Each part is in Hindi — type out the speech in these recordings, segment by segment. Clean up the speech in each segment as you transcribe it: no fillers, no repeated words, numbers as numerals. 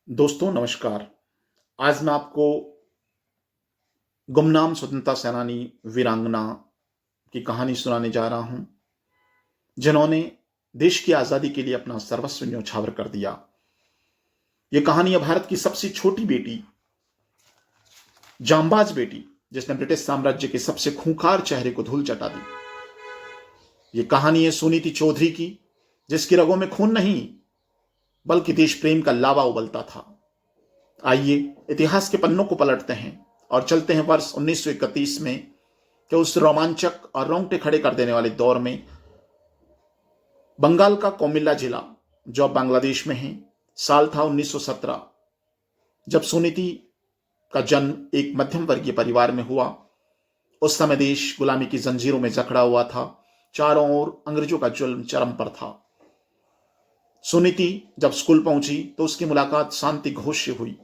दोस्तों नमस्कार। आज मैं आपको गुमनाम स्वतंत्रता सेनानी वीरांगना की कहानी सुनाने जा रहा हूं, जिन्होंने देश की आजादी के लिए अपना सर्वस्व न्यौछावर कर दिया। यह कहानी है भारत की सबसे छोटी बेटी, जांबाज बेटी, जिसने ब्रिटिश साम्राज्य के सबसे खूंखार चेहरे को धूल चटा दी। यह कहानी है सुनीति चौधरी की, जिसकी रगों में खून नहीं बल्कि देश प्रेम का लावा उबलता था। आइए इतिहास के पन्नों को पलटते हैं और चलते हैं वर्ष 1931 में, कि उस रोमांचक और रोंगटे खड़े कर देने वाले दौर में बंगाल का कोमिल्ला जिला, जो अब बांग्लादेश में है। साल था 1917, जब सुनीति का जन्म एक मध्यम वर्गीय परिवार में हुआ। उस समय देश गुलामी की जंजीरों में जकड़ा हुआ था। चारों ओर अंग्रेजों का जुल्म चरम पर था। सुनीति जब स्कूल पहुंची तो उसकी मुलाकात शांति घोष से हुई।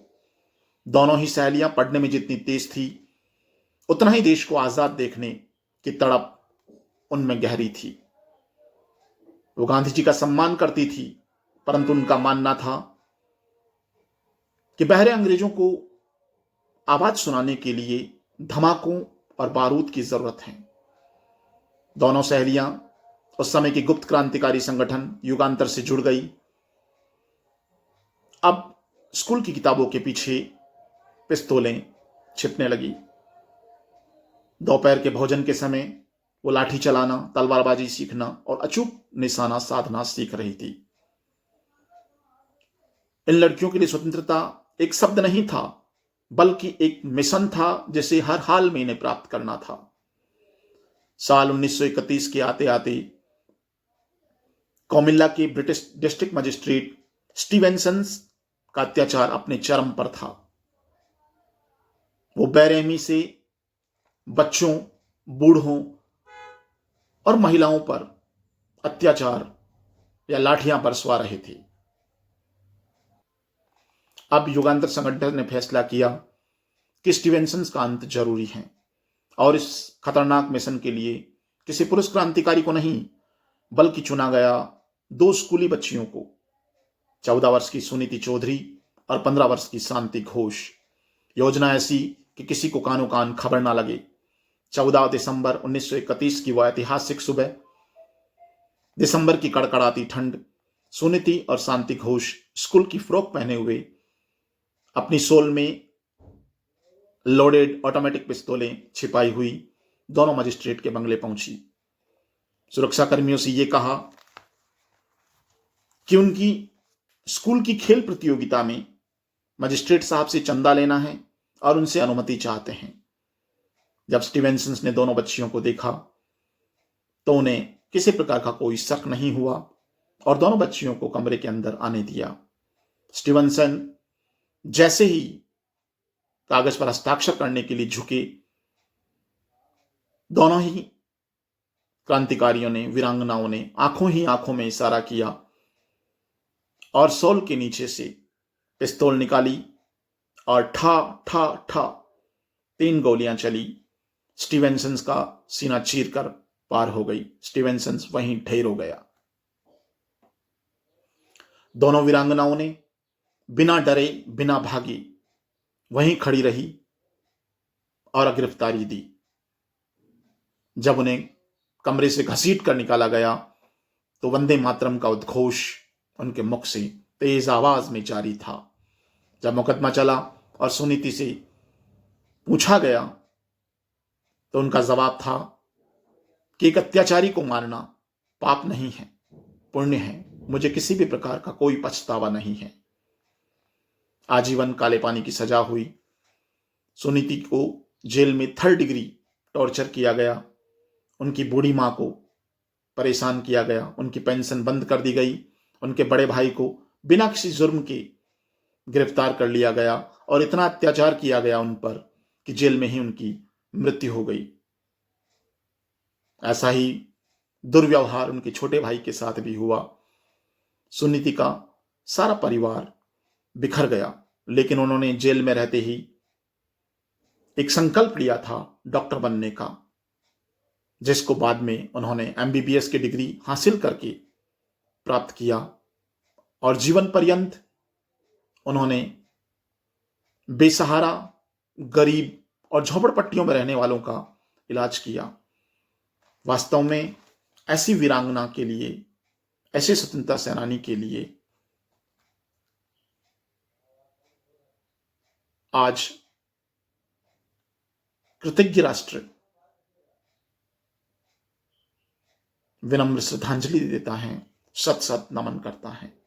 दोनों ही सहेलियां पढ़ने में जितनी तेज थी, उतना ही देश को आजाद देखने की तड़प उनमें गहरी थी। वो गांधी जी का सम्मान करती थी, परंतु उनका मानना था कि बहरे अंग्रेजों को आवाज सुनाने के लिए धमाकों और बारूद की जरूरत है। दोनों सहेलियां उस समय की गुप्त क्रांतिकारी संगठन युगांतर से जुड़ गई। अब स्कूल की किताबों के पीछे पिस्तौलें छिपने लगी। दोपहर के भोजन के समय वो लाठी चलाना, तलवारबाजी सीखना और अचूक निशाना साधना सीख रही थी। इन लड़कियों के लिए स्वतंत्रता एक शब्द नहीं था, बल्कि एक मिशन था, जिसे हर हाल में इन्हें प्राप्त करना था। साल 1931 के आते आते कोमिल्ला के ब्रिटिश डिस्ट्रिक्ट मजिस्ट्रेट स्टीवेंसन का अत्याचार अपने चरम पर था। वो बेरहमी से बच्चों, बूढ़ों और महिलाओं पर अत्याचार या लाठियां बरसवा रहे थे। अब युगांतर संगठन ने फैसला किया कि स्टीवेंसन का अंत जरूरी है, और इस खतरनाक मिशन के लिए किसी पुरुष क्रांतिकारी को नहीं, बल्कि चुना गया दो स्कूली बच्चियों को, 14 वर्ष की सुनीति चौधरी और 15 वर्ष की शांति घोष। योजना ऐसी कि किसी को कानो कान खबर ना लगे। 14 दिसंबर 1931 की वह ऐतिहासिक सुबह, दिसंबर की कड़कड़ाती ठंड, सुनीति और शांति घोष स्कूल की फ्रॉक पहने हुए, अपनी सोल में लोडेड ऑटोमेटिक पिस्तौलें छिपाई हुई, दोनों मजिस्ट्रेट के बंगले पहुंची। सुरक्षा कर्मियों से यह कहा कि उनकी स्कूल की खेल प्रतियोगिता में मजिस्ट्रेट साहब से चंदा लेना है और उनसे अनुमति चाहते हैं। जब स्टीवेंसन ने दोनों बच्चियों को देखा तो उन्हें किसी प्रकार का कोई शक नहीं हुआ और दोनों बच्चियों को कमरे के अंदर आने दिया। स्टीवेंसन जैसे ही कागज पर हस्ताक्षर करने के लिए झुके, दोनों ही क्रांतिकारियों ने, वीरांगनाओं ने आंखों ही आंखों में इशारा किया और सोल के नीचे से पिस्तौल निकाली और ठा ठा ठा 3 गोलियां चली। स्टीवेंसन का सीना चीरकर पार हो गई। स्टीवेंसन वहीं ढेर हो गया। दोनों वीरांगनाओं ने बिना डरे, बिना भागे वहीं खड़ी रही और गिरफ्तारी दी। जब उन्हें कमरे से घसीट कर निकाला गया तो वंदे मातरम का उद्घोष उनके मुख से तेज आवाज में जारी था। जब मुकदमा चला और सुनीति से पूछा गया तो उनका जवाब था कि एक अत्याचारी को मारना पाप नहीं है, पुण्य है। मुझे किसी भी प्रकार का कोई पछतावा नहीं है। आजीवन काले पानी की सजा हुई। सुनीति को जेल में 3rd डिग्री टॉर्चर किया गया। उनकी बूढ़ी मां को परेशान किया गया। उनकी पेंशन बंद कर दी गई। उनके बड़े भाई को बिना किसी जुर्म के गिरफ्तार कर लिया गया और इतना अत्याचार किया गया उन पर कि जेल में ही उनकी मृत्यु हो गई। ऐसा ही दुर्व्यवहार उनके छोटे भाई के साथ भी हुआ। सुनीति का सारा परिवार बिखर गया, लेकिन उन्होंने जेल में रहते ही एक संकल्प लिया था डॉक्टर बनने का, जिसको बाद में उन्होंने MBBS की डिग्री हासिल करके प्राप्त किया और जीवन पर्यंत उन्होंने बेसहारा, गरीब और झोपड़पट्टियों में रहने वालों का इलाज किया। वास्तव में ऐसी वीरांगना के लिए, ऐसे स्वतंत्रता सेनानी के लिए आज कृतज्ञ राष्ट्र विनम्र श्रद्धांजलि देता है, सत सत नमन करता है।